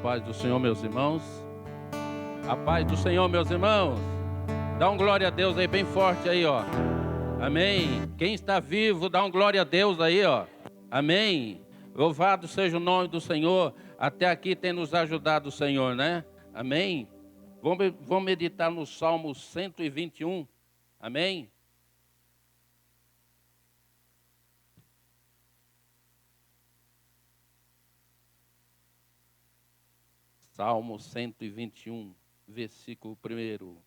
paz do Senhor, meus irmãos. A paz do Senhor, meus irmãos. Dá um glória a Deus aí bem forte aí, ó. Amém. Quem está vivo, dá um glória a Deus aí, ó. Amém. Louvado seja o nome do Senhor. Até aqui tem nos ajudado o Senhor, né? Amém. Vamos meditar no Salmo 121. Amém. Salmo 121, versículo 1.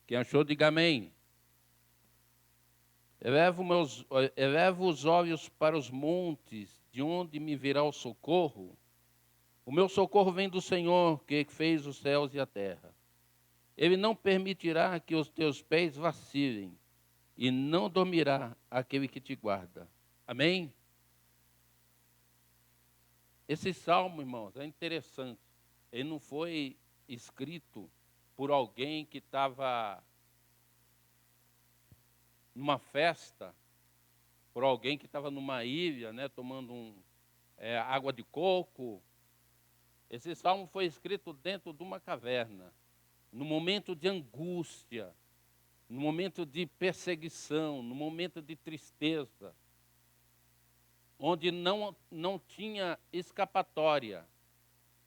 Quem achou, diga amém. Elevo os olhos para os montes, de onde me virá o socorro. O meu socorro vem do Senhor, que fez os céus e a terra. Ele não permitirá que os teus pés vacilem, e não dormirá aquele que te guarda. Amém? Esse salmo, irmãos, é interessante. Ele não foi escrito por alguém que estava numa festa, por alguém que estava numa ilha, né, tomando água de coco. Esse salmo foi escrito dentro de uma caverna, no momento de angústia, no momento de perseguição, no momento de tristeza, onde não tinha escapatória.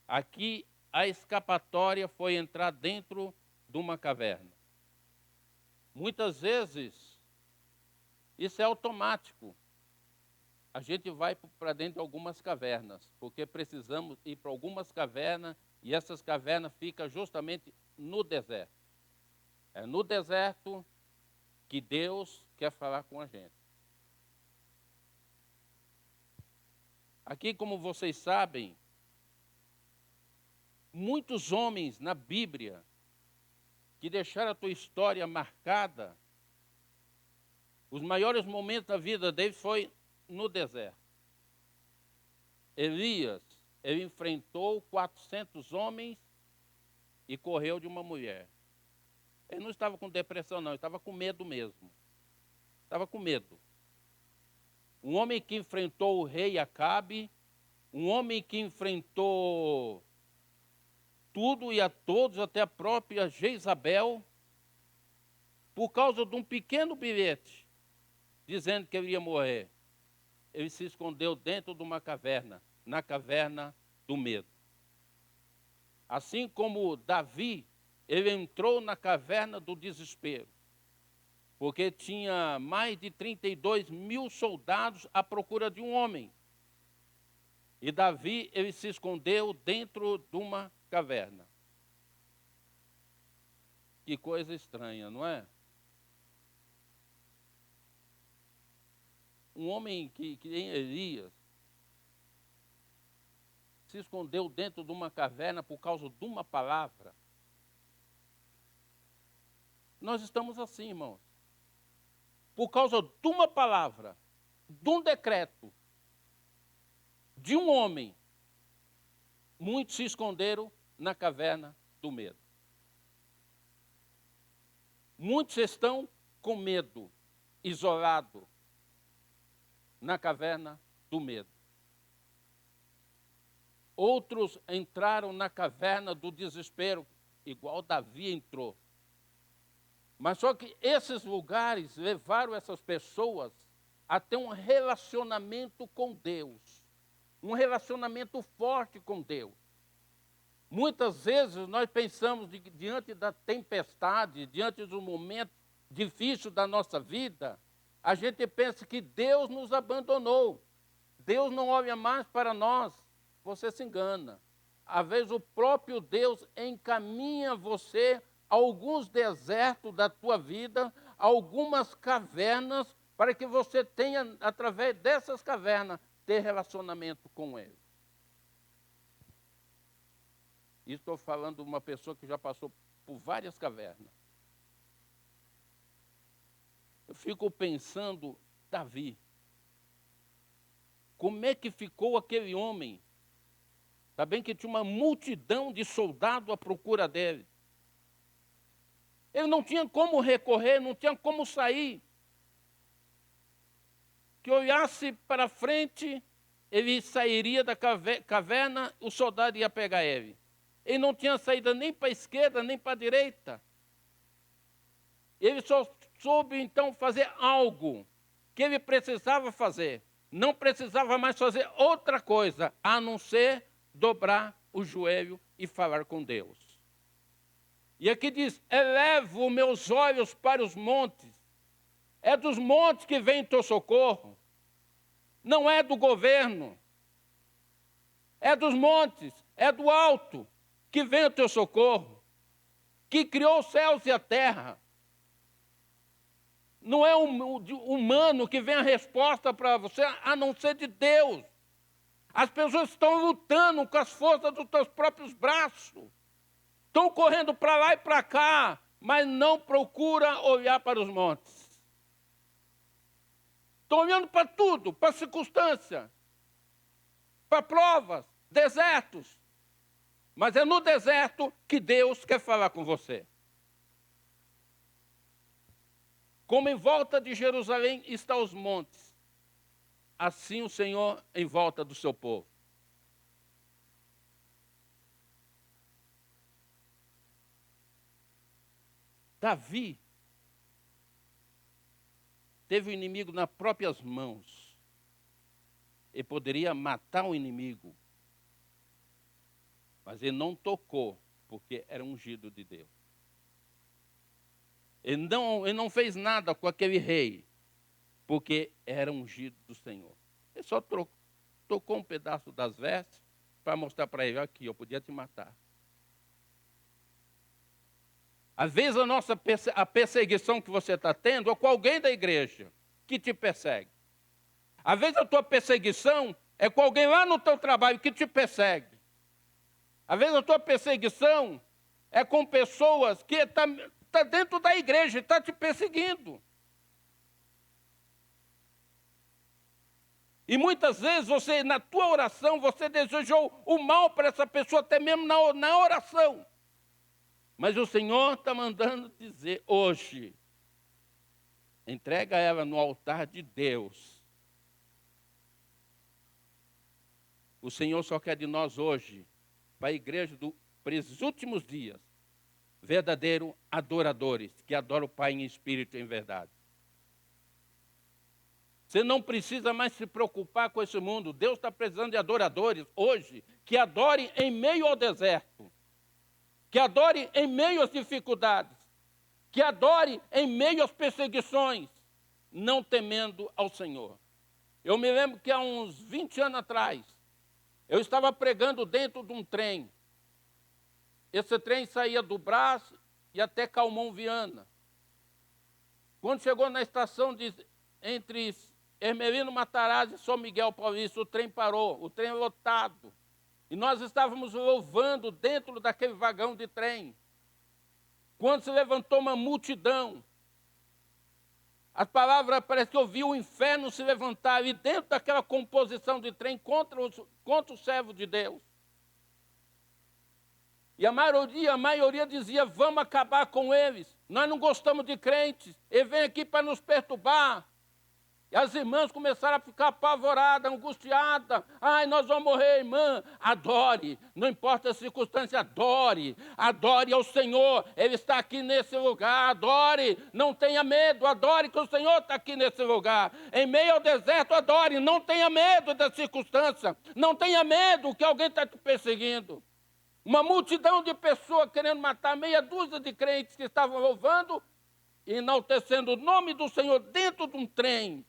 Aqui a escapatória foi entrar dentro de uma caverna. Muitas vezes isso é automático. A gente vai para dentro de algumas cavernas, porque precisamos ir para algumas cavernas, e essas cavernas ficam justamente no deserto. É no deserto que Deus quer falar com a gente. Aqui, como vocês sabem, muitos homens na Bíblia que deixaram a tua história marcada, os maiores momentos da vida deles foi no deserto. Elias, ele enfrentou 400 homens e correu de uma mulher. Ele não estava com depressão, não, ele estava com medo mesmo. Estava com medo. Um homem que enfrentou o rei Acabe, um homem que enfrentou tudo e a todos, até a própria Jezabel, por causa de um pequeno bilhete, dizendo que ele ia morrer. Ele se escondeu dentro de uma caverna, na caverna do medo. Assim como Davi, ele entrou na caverna do desespero, porque tinha mais de 32 mil soldados à procura de um homem. E Davi, ele se escondeu dentro de uma caverna. Que coisa estranha, não é? Um homem que nem Elias se escondeu dentro de uma caverna por causa de uma palavra. Nós estamos assim, irmãos. Por causa de uma palavra, de um decreto, de um homem, muitos se esconderam na caverna do medo. Muitos estão com medo, isolados na caverna do medo. Outros entraram na caverna do desespero, igual Davi entrou. Mas só que esses lugares levaram essas pessoas a ter um relacionamento com Deus. Um relacionamento forte com Deus. Muitas vezes nós pensamos, diante da tempestade, diante do momento difícil da nossa vida, a gente pensa que Deus nos abandonou. Deus não olha mais para nós. Você se engana. Às vezes o próprio Deus encaminha você a alguns desertos da tua vida, a algumas cavernas, para que você tenha, através dessas cavernas, ter relacionamento com Ele. Estou falando de uma pessoa que já passou por várias cavernas. Eu fico pensando, Davi, como é que ficou aquele homem? Está bem que tinha uma multidão de soldados à procura dele. Ele não tinha como recorrer, não tinha como sair. que olhasse para frente, ele sairia da caverna, o soldado ia pegar ele. Ele não tinha saída nem para a esquerda, nem para a direita. Ele só soube, então, fazer algo que ele precisava fazer. Não precisava mais fazer outra coisa, a não ser dobrar o joelho e falar com Deus. E aqui diz, elevo meus olhos para os montes. É dos montes que vem o teu socorro. Não é do governo. É dos montes, é do alto que vem o teu socorro. Que criou os céus e a terra. Não é humano que vem a resposta para você, a não ser de Deus. As pessoas estão lutando com as forças dos teus próprios braços. Estão correndo para lá e para cá, mas não procura olhar para os montes. Estão olhando para tudo, para circunstância, para provas, desertos. Mas é no deserto que Deus quer falar com você. Como em volta de Jerusalém estão os montes, assim o Senhor em volta do seu povo. Davi teve o inimigo nas próprias mãos. Ele poderia matar o inimigo, mas ele não tocou, porque era ungido de Deus. Ele não fez nada com aquele rei, porque era ungido do Senhor. Ele só tocou um pedaço das vestes para mostrar para ele, aqui, eu podia te matar. Às vezes a perseguição que você está tendo é com alguém da igreja que te persegue. Às vezes a tua perseguição é com alguém lá no teu trabalho que te persegue. Às vezes a tua perseguição é com pessoas que estão dentro da igreja e estão te perseguindo. E muitas vezes você, na tua oração, você desejou o mal para essa pessoa, até mesmo na oração. Mas o Senhor está mandando dizer hoje, entrega ela no altar de Deus. O Senhor só quer de nós hoje, para a igreja para esses últimos dias, verdadeiros adoradores, que adoram o Pai em espírito e em verdade. Você não precisa mais se preocupar com esse mundo. Deus está precisando de adoradores hoje, que adorem em meio ao deserto, que adore em meio às dificuldades, que adore em meio às perseguições, não temendo ao Senhor. Eu me lembro que há uns 20 anos atrás, eu estava pregando dentro de um trem. Esse trem saía do Brás e até Calmon Viana. Quando chegou na estação entre Hermelino Matarazzo e São Miguel Paulista, o trem parou, o trem lotado. E nós estávamos louvando dentro daquele vagão de trem. Quando se levantou uma multidão, as palavras parece que eu vi o inferno se levantar ali dentro daquela composição de trem contra o servo de Deus. E a maioria dizia, vamos acabar com eles. Nós não gostamos de crentes, eles vêm aqui para nos perturbar. E as irmãs começaram a ficar apavoradas, angustiadas. Ai, nós vamos morrer, irmã. Adore, não importa a circunstância, adore. Adore ao Senhor, Ele está aqui nesse lugar. Adore, não tenha medo, adore que o Senhor está aqui nesse lugar. Em meio ao deserto, adore, não tenha medo da circunstância. Não tenha medo que alguém está te perseguindo. Uma multidão de pessoas querendo matar meia dúzia de crentes que estavam louvando e enaltecendo o nome do Senhor dentro de um trem.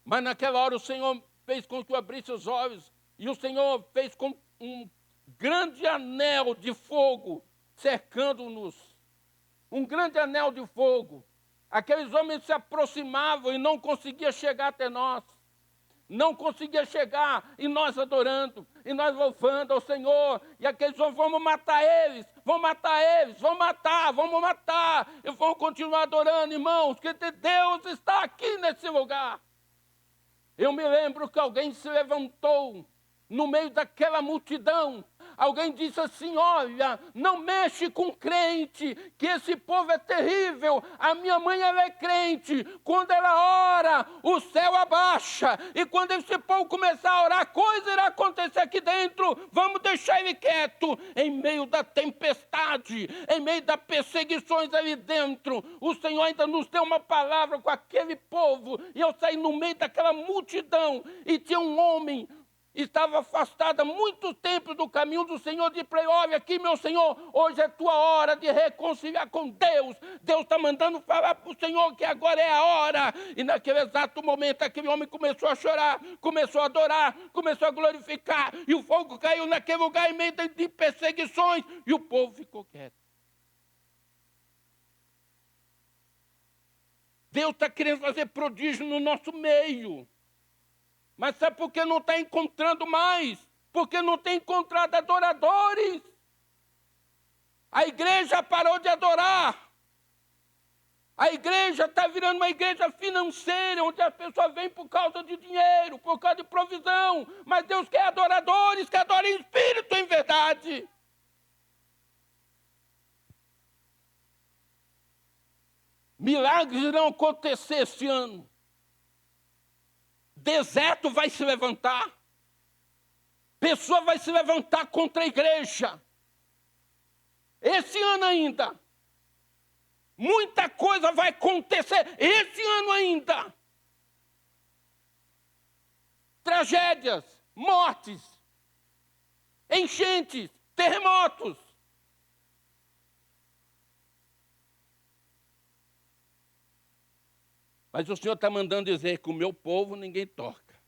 Mas naquela hora o Senhor fez com que eu abrisse os olhos e o Senhor fez com um grande anel de fogo cercando-nos. Um grande anel de fogo. Aqueles homens se aproximavam e não conseguiam chegar até nós. Não conseguia chegar, e nós adorando, e nós louvando ao Senhor, e aqueles homens, vamos matar eles, vamos matar, e vamos continuar adorando, irmãos, que Deus está aqui nesse lugar. Eu me lembro que alguém se levantou no meio daquela multidão, Alguém disse assim, olha, não mexe com crente, que esse povo é terrível. A minha mãe, ela é crente. Quando ela ora, o céu abaixa. E quando esse povo começar a orar, coisa irá acontecer aqui dentro. Vamos deixar ele quieto. Em meio da tempestade, em meio das perseguições ali dentro, o Senhor ainda nos deu uma palavra com aquele povo. E eu saí no meio daquela multidão e tinha um homem, estava afastado há muito tempo do caminho do Senhor. Disse para ele, olha aqui, meu Senhor, hoje é tua hora de reconciliar com Deus. Deus está mandando falar para o Senhor que agora é a hora. E naquele exato momento, aquele homem começou a chorar, começou a adorar, começou a glorificar. E o fogo caiu naquele lugar em meio de perseguições. E o povo ficou quieto. Deus está querendo fazer prodígio no nosso meio. Mas sabe por que não está encontrando mais? Porque não tem encontrado adoradores. A igreja parou de adorar. A igreja está virando uma igreja financeira, onde as pessoas vêm por causa de dinheiro, por causa de provisão. Mas Deus quer adoradores, que adorem em espírito e em verdade. Milagres irão acontecer esse ano. Deserto vai se levantar. Pessoa vai se levantar contra a igreja. Esse ano ainda. Muita coisa vai acontecer. Esse ano ainda. Tragédias, mortes, enchentes, terremotos. Mas o Senhor está mandando dizer que o meu povo ninguém toca.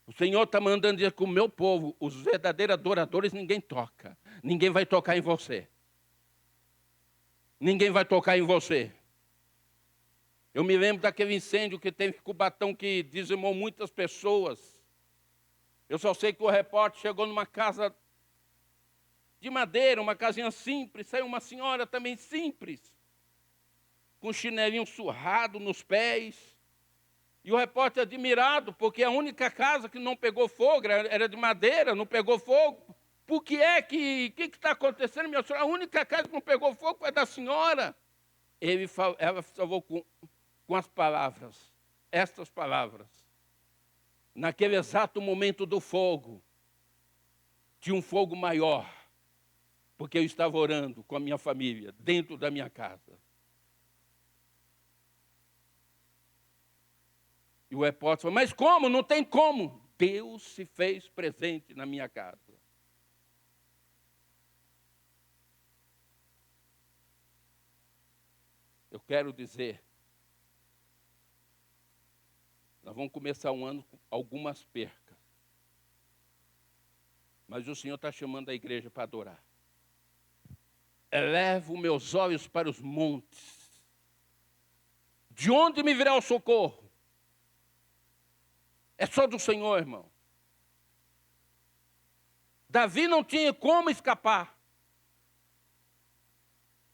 O Senhor está mandando dizer que o meu povo, os verdadeiros adoradores, ninguém toca. Ninguém vai tocar em você. Ninguém vai tocar em você. Eu me lembro daquele incêndio que teve em Cubatão, que dizimou muitas pessoas. Eu só sei que o repórter chegou numa casa de madeira, uma casinha simples, saiu uma senhora também simples, com chinelinho surrado nos pés. E o repórter admirado, porque a única casa que não pegou fogo era de madeira, não pegou fogo. Por que é que está acontecendo, minha senhora? A única casa que não pegou fogo foi da senhora. Ela salvou com as palavras, estas palavras. Naquele exato momento do fogo, tinha um fogo maior, porque eu estava orando com a minha família, dentro da minha casa. E o repórter falou, mas como? Não tem como. Deus se fez presente na minha casa. Eu quero dizer, nós vamos começar um ano com algumas percas. Mas o Senhor está chamando a igreja para adorar. Elevo meus olhos para os montes. De onde me virá o socorro? É só do Senhor, irmão. Davi não tinha como escapar.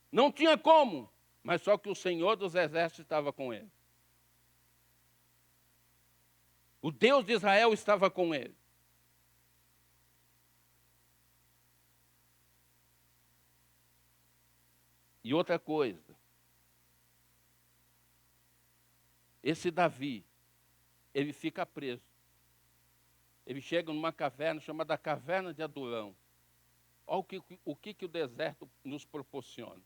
Não tinha como. Mas só que o Senhor dos Exércitos estava com ele. O Deus de Israel estava com ele. E outra coisa. Esse Davi, ele fica preso. Ele chega numa caverna chamada Caverna de Adulão. Olha o que o deserto nos proporciona.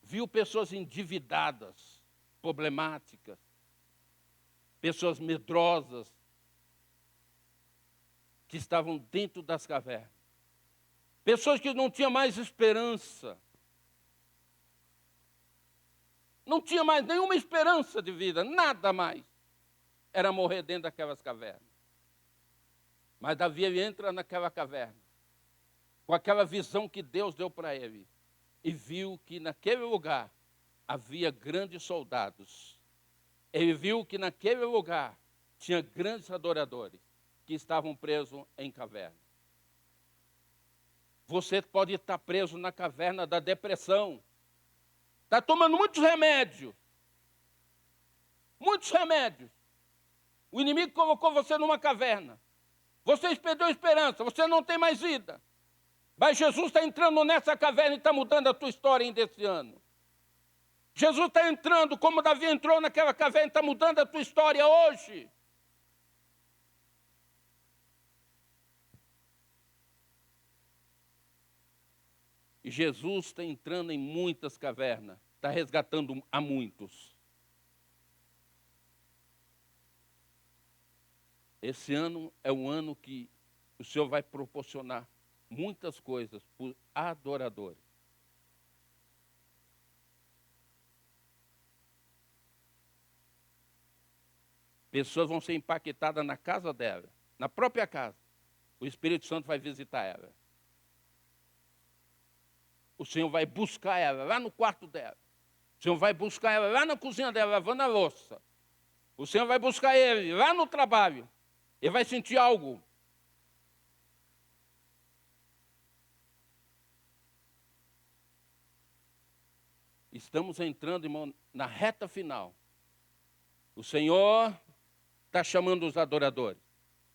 Viu pessoas endividadas, problemáticas, pessoas medrosas, que estavam dentro das cavernas. Pessoas que não tinham mais esperança. Não tinha mais nenhuma esperança de vida, nada mais. Era morrer dentro daquelas cavernas. Mas Davi, ele entra naquela caverna, com aquela visão que Deus deu para ele, e viu que naquele lugar havia grandes soldados. Ele viu que naquele lugar tinha grandes adoradores que estavam presos em caverna. Você pode estar preso na caverna da depressão. Está tomando muitos remédios. Muitos remédios. O inimigo colocou você numa caverna. Você perdeu a esperança, você não tem mais vida. Mas Jesus está entrando nessa caverna e está mudando a tua história ainda esse ano. Jesus está entrando, como Davi entrou naquela caverna, está mudando a tua história hoje. E Jesus está entrando em muitas cavernas, está resgatando a muitos. Esse ano é um ano que o Senhor vai proporcionar muitas coisas para os adoradores. Pessoas vão ser impactadas na casa dela, na própria casa. O Espírito Santo vai visitar ela. O Senhor vai buscar ela lá no quarto dela. O Senhor vai buscar ela lá na cozinha dela, lavando a louça. O Senhor vai buscar ele lá no trabalho. Ele vai sentir algo. Estamos entrando, irmão, na reta final. O Senhor está chamando os adoradores.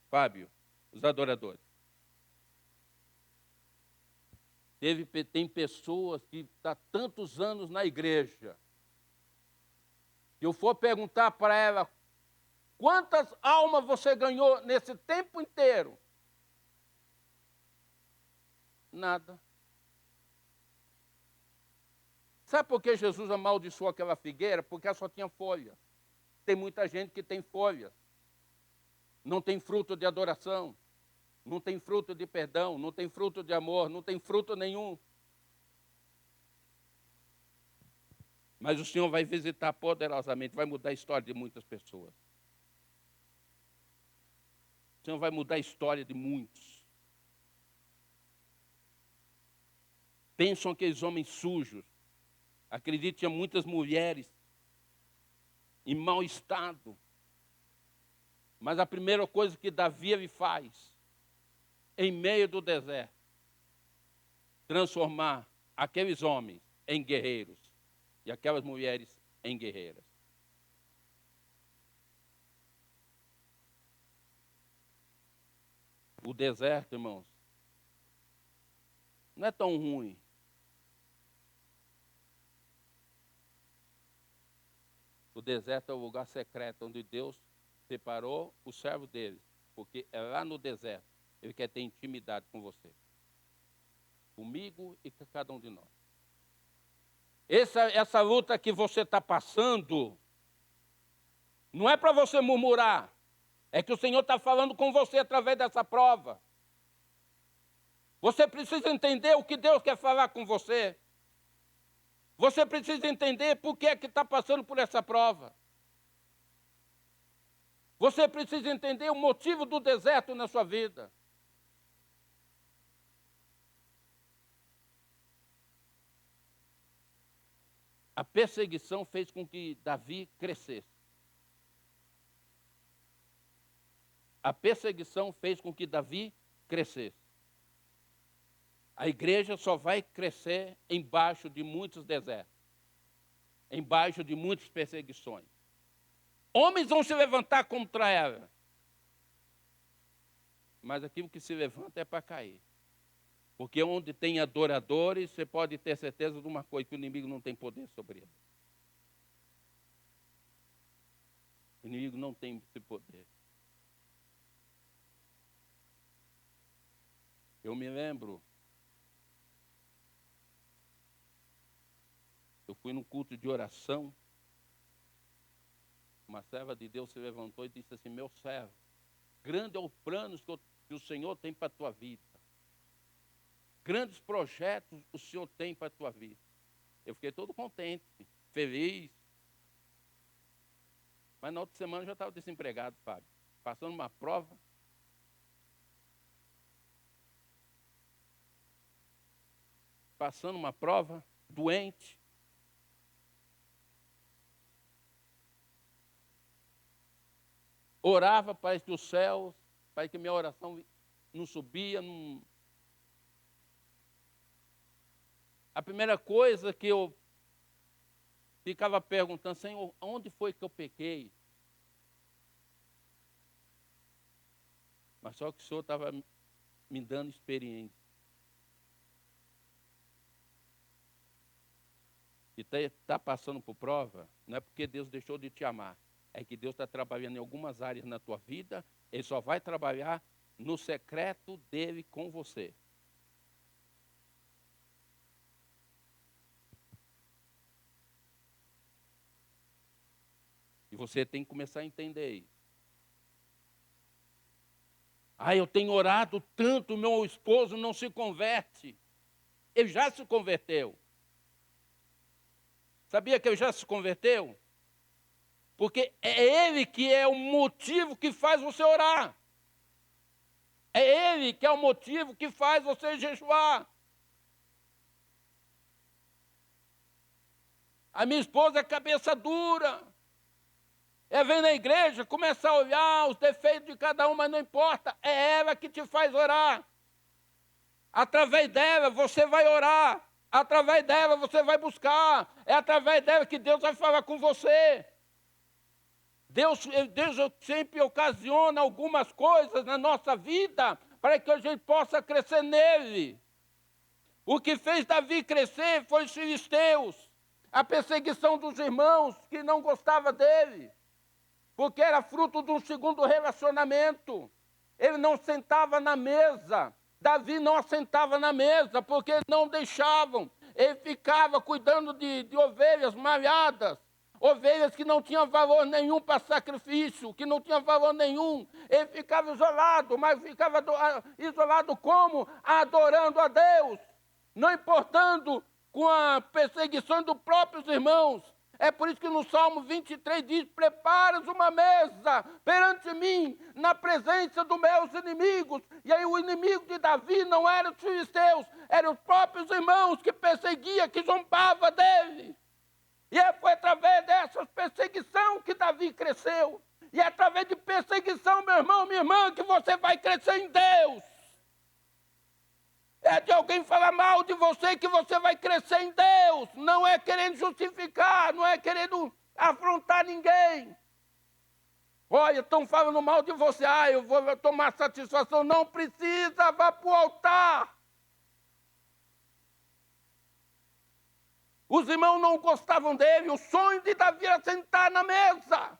Fábio, os adoradores. Tem pessoas que estão há tantos anos na igreja. Se eu for perguntar para ela, quantas almas você ganhou nesse tempo inteiro? Nada. Sabe por que Jesus amaldiçoou aquela figueira? Porque ela só tinha folha. Tem muita gente que tem folhas. Não tem fruto de adoração. Não tem fruto de perdão, não tem fruto de amor, não tem fruto nenhum. Mas o Senhor vai visitar poderosamente, vai mudar a história de muitas pessoas. O Senhor vai mudar a história de muitos. Pensam aqueles homens sujos. Acredito que tinha muitas mulheres em mau estado. Mas a primeira coisa que Davi ele faz, em meio do deserto, transformar aqueles homens em guerreiros e aquelas mulheres em guerreiras. O deserto, irmãos, não é tão ruim. O deserto é o lugar secreto onde Deus separou o servo dele, porque é lá no deserto. Ele quer ter intimidade com você. Comigo e com cada um de nós. Essa luta que você está passando, não é para você murmurar. É que o Senhor está falando com você através dessa prova. Você precisa entender o que Deus quer falar com você. Você precisa entender por que é que está passando por essa prova. Você precisa entender o motivo do deserto na sua vida. A perseguição fez com que Davi crescesse. A perseguição fez com que Davi crescesse. A igreja só vai crescer embaixo de muitos desertos, embaixo de muitas perseguições. Homens vão se levantar contra ela, mas aquilo que se levanta é para cair. Porque onde tem adoradores, você pode ter certeza de uma coisa, que o inimigo não tem poder sobre ele. O inimigo não tem esse poder. Eu me lembro, eu fui num culto de oração, uma serva de Deus se levantou e disse assim, meu servo, grande é o plano que o Senhor tem para a tua vida. Grandes projetos o Senhor tem para a tua vida. Eu fiquei todo contente, feliz. Mas na outra semana eu já estava desempregado, Fábio. Passando uma prova. Passando uma prova, doente. Orava para que os céus, para que minha oração não subia, não... A primeira coisa que eu ficava perguntando, Senhor, onde foi que eu pequei? Mas só que o Senhor estava me dando experiência. E está passando por prova, não é porque Deus deixou de te amar. É que Deus está trabalhando em algumas áreas na tua vida. Ele só vai trabalhar no secreto dele com você. E você tem que começar a entender isso. Eu tenho orado tanto, meu esposo não se converte. Ele já se converteu. Sabia que ele já se converteu? Porque é ele que é o motivo que faz você orar. É ele que é o motivo que faz você jejuar. A minha esposa é cabeça dura. Ela vem na igreja, começa a olhar os defeitos de cada um, mas não importa. É ela que te faz orar. Através dela você vai orar. Através dela você vai buscar. É através dela que Deus vai falar com você. Deus sempre ocasiona algumas coisas na nossa vida para que a gente possa crescer nele. O que fez Davi crescer foi os filisteus, a perseguição dos irmãos que não gostavam dele, porque era fruto de um segundo relacionamento. Ele não sentava na mesa. Davi não assentava na mesa porque não deixavam. Ele ficava cuidando de ovelhas malhadas. Ovelhas que não tinham valor nenhum para sacrifício, que não tinham valor nenhum. Ele ficava isolado, mas ficava isolado como? Adorando a Deus, não importando com a perseguição dos próprios irmãos. É por isso que no Salmo 23 diz: preparas uma mesa perante mim, na presença dos meus inimigos. E aí o inimigo de Davi não era os filisteus, eram os próprios irmãos que perseguiam, que zombavam dele. E foi através dessas perseguição que Davi cresceu. E é através de perseguição, meu irmão, minha irmã, que você vai crescer em Deus. É de alguém falar mal de você que você vai crescer em Deus. Não é querendo justificar, não é querendo afrontar ninguém. Olha, estão falando mal de você. Eu vou tomar satisfação. Não precisa, vá para o altar. Os irmãos não gostavam dele. O sonho de Davi era sentar na mesa.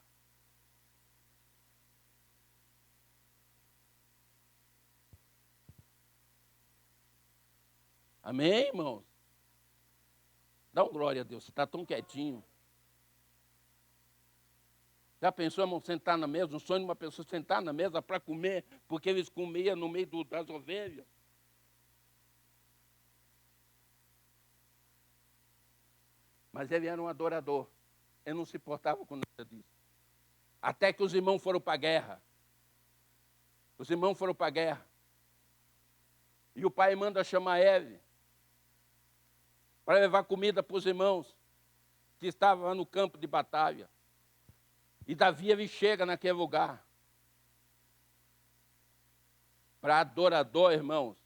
Amém, irmãos? Dá um glória a Deus, você está tão quietinho. Já pensou, irmão, sentar na mesa? Um sonho de uma pessoa sentar na mesa para comer, porque eles comiam no meio das ovelhas. Mas ele era um adorador. Ele não se importava com nada disso. Até que os irmãos foram para a guerra. Os irmãos foram para a guerra. E o pai manda chamar ele para levar comida para os irmãos que estavam lá no campo de batalha. E Davi, ele chega naquele lugar. Para adorador, irmãos,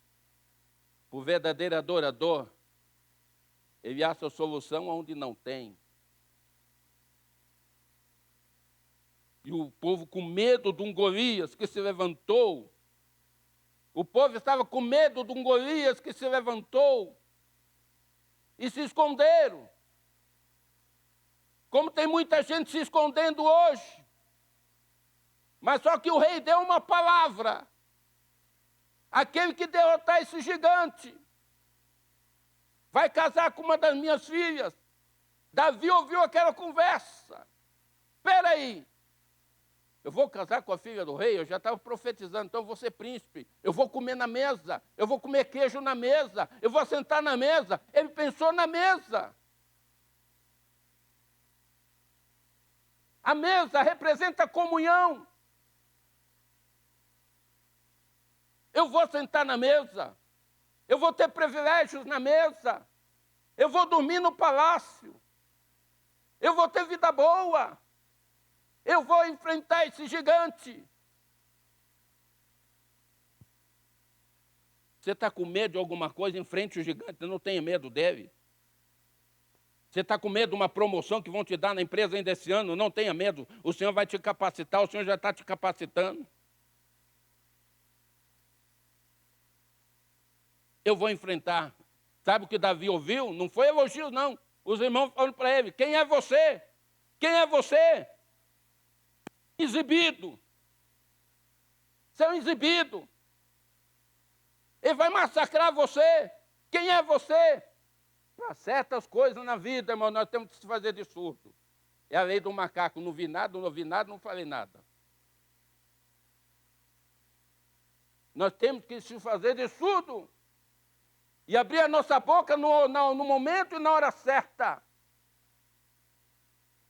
o verdadeiro adorador, ele acha a solução onde não tem. E o povo com medo de um Golias que se levantou. O povo estava com medo de um Golias que se levantou. E se esconderam. Como tem muita gente se escondendo hoje. Mas só que o rei deu uma palavra. Aquele que derrotar esse gigante vai casar com uma das minhas filhas. Davi ouviu aquela conversa. Espera aí. Eu vou casar com a filha do rei? Eu já estava profetizando, então eu vou ser príncipe. Eu vou comer na mesa. Eu vou comer queijo na mesa. Eu vou sentar na mesa. Ele pensou na mesa. A mesa representa comunhão. Eu vou sentar na mesa. Eu vou ter privilégios na mesa. Eu vou dormir no palácio. Eu vou ter vida boa. Eu vou enfrentar esse gigante. Você está com medo de alguma coisa? Enfrente o gigante, não tenha medo dele. Você está com medo de uma promoção que vão te dar na empresa ainda esse ano? Não tenha medo. O Senhor vai te capacitar, o Senhor já está te capacitando. eu vou enfrentar. Sabe o que Davi ouviu? Não foi elogio, não. Os irmãos falando para ele, quem é você? Quem é você? Exibido. Você é um exibido. Ele vai massacrar você. Quem é você? Para certas coisas na vida, irmão, nós temos que se fazer de surdo. É a lei do macaco. Não vi nada, não ouvi nada, não falei nada. Nós temos que se fazer de surdo. E abrir a nossa boca no momento e na hora certa.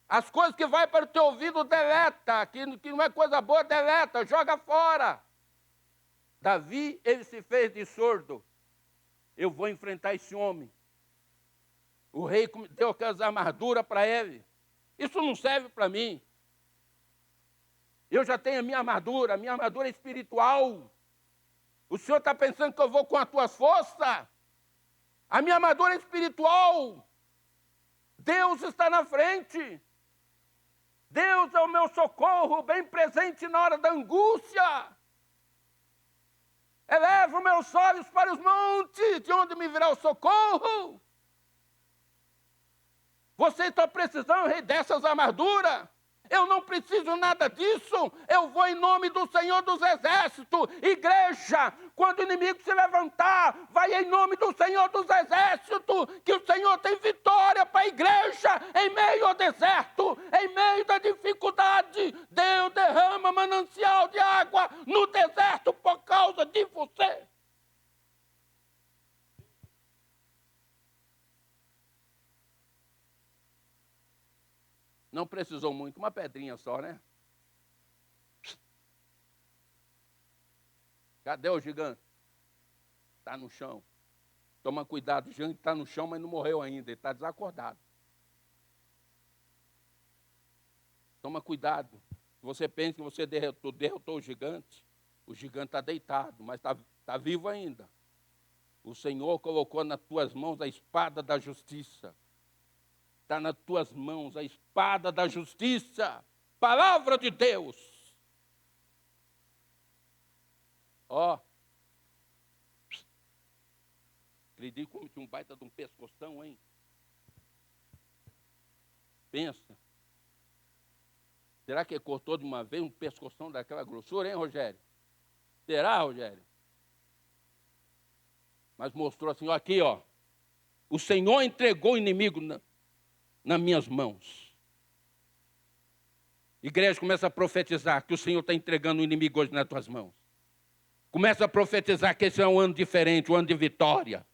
As coisas que vai para o teu ouvido, deleta. Que não é coisa boa, deleta. Joga fora. Davi, ele se fez de surdo. Eu vou enfrentar esse homem. O rei deu aquelas armaduras para ele. Isso não serve para mim. Eu já tenho a minha armadura é espiritual. O senhor está pensando que eu vou com as tuas forças? A minha armadura é espiritual. Deus está na frente. Deus é o meu socorro, bem presente na hora da angústia. Elevo meus olhos para os montes, de onde me virá o socorro. Você está precisando, rei, dessas armaduras? Eu não preciso nada disso. Eu vou em nome do Senhor dos Exércitos. Igreja, quando o inimigo se levantar, vai em nome do Senhor dos Exércitos, que o Senhor tem vitória para a igreja em meio ao deserto, em meio da dificuldade. Deus derrama manancial de água no deserto por causa de você. Não precisou muito, uma pedrinha só, né? Cadê o gigante? Está no chão. Toma cuidado, o gigante está no chão, mas não morreu ainda, ele está desacordado. Toma cuidado. Você pensa que você derrotou o gigante está deitado, mas está vivo ainda. O Senhor colocou nas tuas mãos a espada da justiça. Está nas tuas mãos a espada da justiça, palavra de Deus. Ó, acredito como tinha um baita de um pescoção, hein? Pensa. Será que ele cortou de uma vez um pescoção daquela grossura, hein, Rogério? Será, Rogério? Mas mostrou assim, ó, aqui, ó. O Senhor entregou o inimigo nas minhas mãos. Igreja, começa a profetizar que o Senhor está entregando o inimigo hoje nas tuas mãos. Começa a profetizar que esse é um ano diferente, um ano de vitória.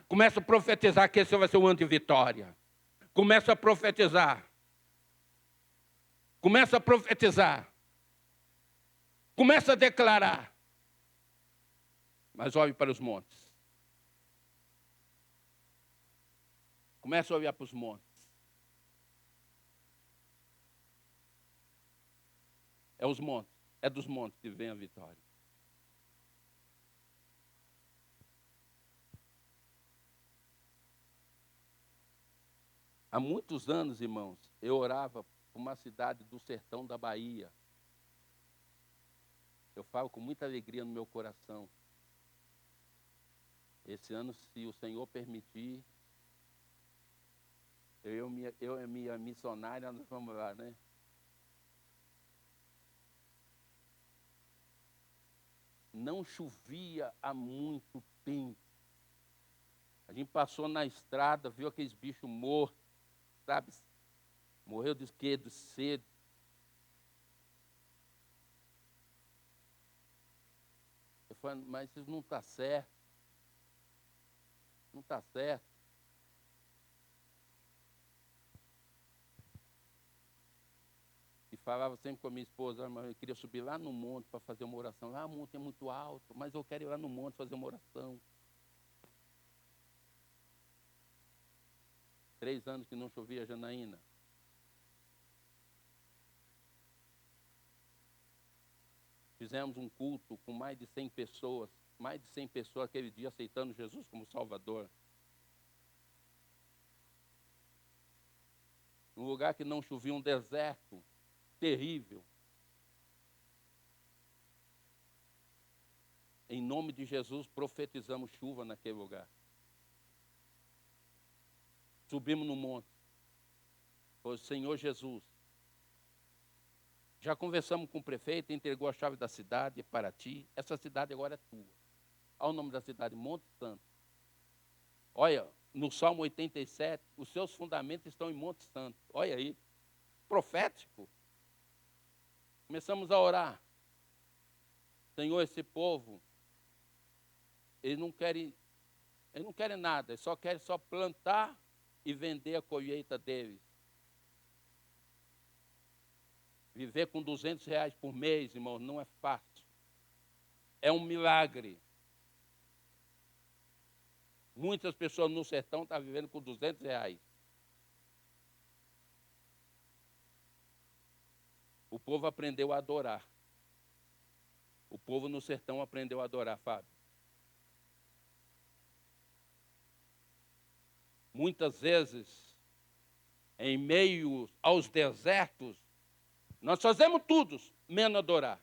Começa a profetizar que esse vai ser um ano de vitória. Começa a profetizar. Começa a profetizar. Começa a declarar. Mas olhe para os montes. Começa a olhar para os montes. É os montes, é dos montes que vem a vitória. Há muitos anos, irmãos, eu orava por uma cidade do sertão da Bahia. Eu falo com muita alegria no meu coração. Esse ano, se o Senhor permitir, eu e a minha missionária, nós vamos lá, né? Não chovia há muito tempo. A gente passou na estrada, viu aqueles bichos mortos, sabe? Morreu de quê? De sede. Eu falei, mas isso não está certo. Não está certo. E falava sempre com a minha esposa, mas eu queria subir lá no monte para fazer uma oração. Lá o monte é muito alto, mas eu quero ir lá no monte fazer uma oração. 3 anos que não chovia, Janaína. Fizemos um culto com mais de 100 pessoas. Mais de 100 pessoas aquele dia aceitando Jesus como Salvador. Um lugar que não chovia, um deserto terrível. Em nome de Jesus, profetizamos chuva naquele lugar. Subimos no monte. Falei, Senhor Jesus, já conversamos com o prefeito, entregou a chave da cidade para ti. Essa cidade agora é tua. Olha o nome da cidade, Monte Santo. Olha, no Salmo 87, os seus fundamentos estão em Monte Santo. Olha aí, profético. Começamos a orar. Senhor, esse povo, eles não querem nada, eles só querem plantar e vender a colheita deles. Viver com R$200 por mês, irmão, não é fácil. É um milagre. Muitas pessoas no sertão estão vivendo com R$200. O povo aprendeu a adorar. O povo no sertão aprendeu a adorar, Fábio. Muitas vezes, em meio aos desertos, nós fazemos tudo, menos adorar.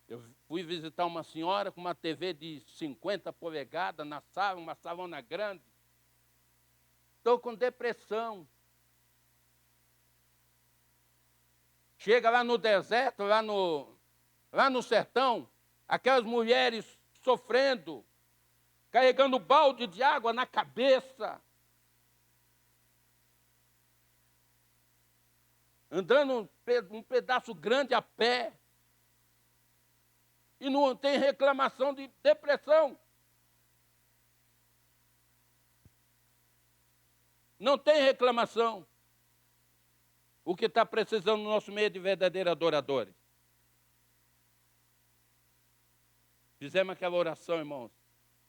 Eu fui visitar uma senhora com uma TV de 50 polegadas na sala, uma salona grande. Estou com depressão. Chega lá no deserto, lá no sertão, aquelas mulheres sofrendo, carregando balde de água na cabeça, andando um pedaço grande a pé, e não tem reclamação de depressão. Não tem reclamação. O que está precisando no nosso meio de verdadeiros adoradores. Fizemos aquela oração, irmãos,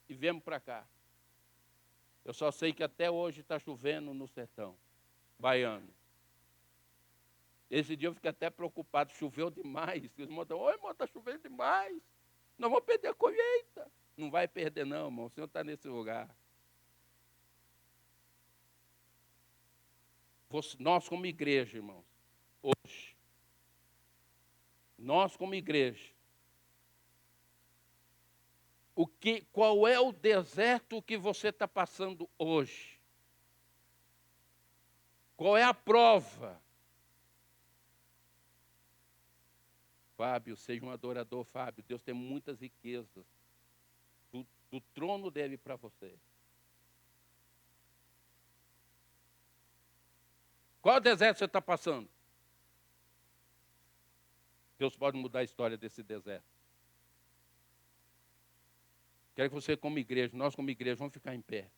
e viemos para cá. Eu só sei que até hoje está chovendo no sertão baiano. Esse dia eu fiquei até preocupado, choveu demais. Os irmãos estão, oi, irmão, está chovendo demais. Nós vamos perder a colheita. Não vai perder não, irmão, o Senhor está nesse lugar. Nós como igreja, irmãos, hoje, nós como igreja, qual é o deserto que você está passando hoje? Qual é a prova? Fábio, seja um adorador, Fábio. Deus tem muitas riquezas do trono dele para você. Qual deserto você está passando? Deus pode mudar a história desse deserto. Quero que você, como igreja, nós como igreja, vamos ficar em pé.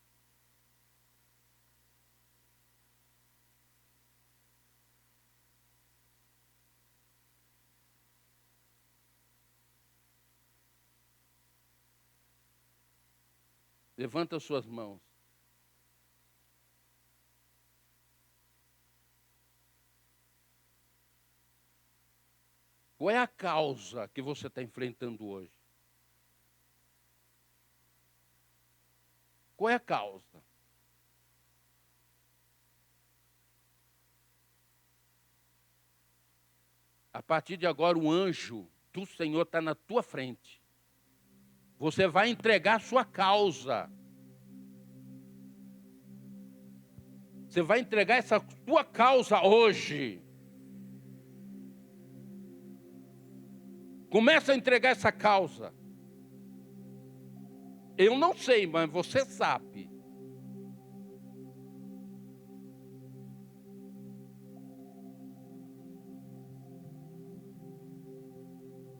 Levanta as suas mãos. Qual é a causa que você está enfrentando hoje? Qual é a causa? A partir de agora, o anjo do Senhor está na tua frente. Você vai entregar a sua causa. Você vai entregar essa tua causa hoje. Começa a entregar essa causa. Eu não sei, mas você sabe.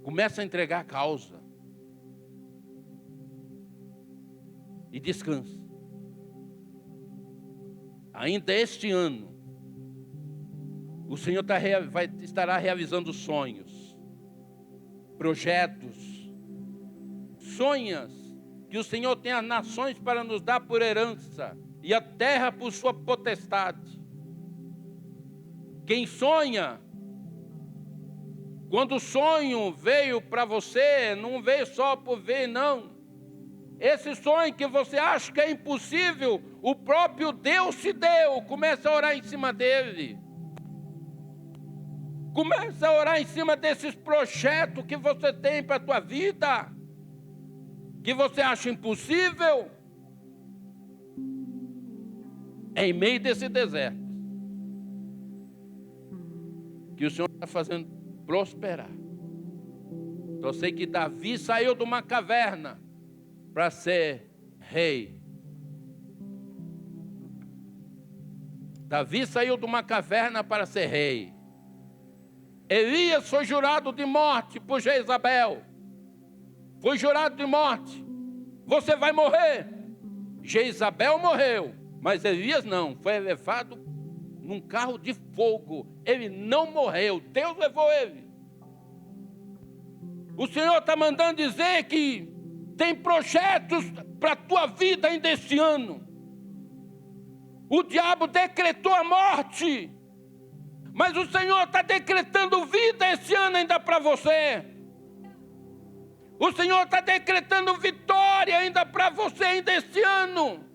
Começa a entregar a causa. E descanse. Ainda este ano, o Senhor estará realizando sonhos, projetos, sonhas que o Senhor tem as nações para nos dar por herança e a terra por sua potestade. Quem sonha, quando o sonho veio para você, não veio só por ver, não. Esse sonho que você acha que é impossível, o próprio Deus te deu. Comece a orar em cima dele. Comece a orar em cima desses projetos que você tem para a tua vida, que você acha impossível. Em meio desse deserto, que o Senhor está fazendo prosperar. Eu sei que Davi saiu de uma caverna para ser rei. Davi saiu de uma caverna para ser rei. Elias foi jurado de morte por Jezabel. Foi jurado de morte. Você vai morrer. Jezabel morreu, mas Elias não. Foi levado num carro de fogo. Ele não morreu. Deus levou ele. O Senhor está mandando dizer que tem projetos para a tua vida ainda este ano. O diabo decretou a morte, mas o Senhor está decretando vida esse ano ainda para você. O Senhor está decretando vitória ainda para você ainda este ano.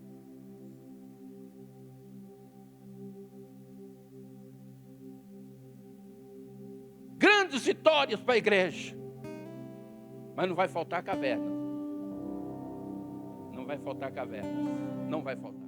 Grandes vitórias para a igreja. Mas não vai faltar cavernas. Não vai faltar cavernas. Não vai faltar.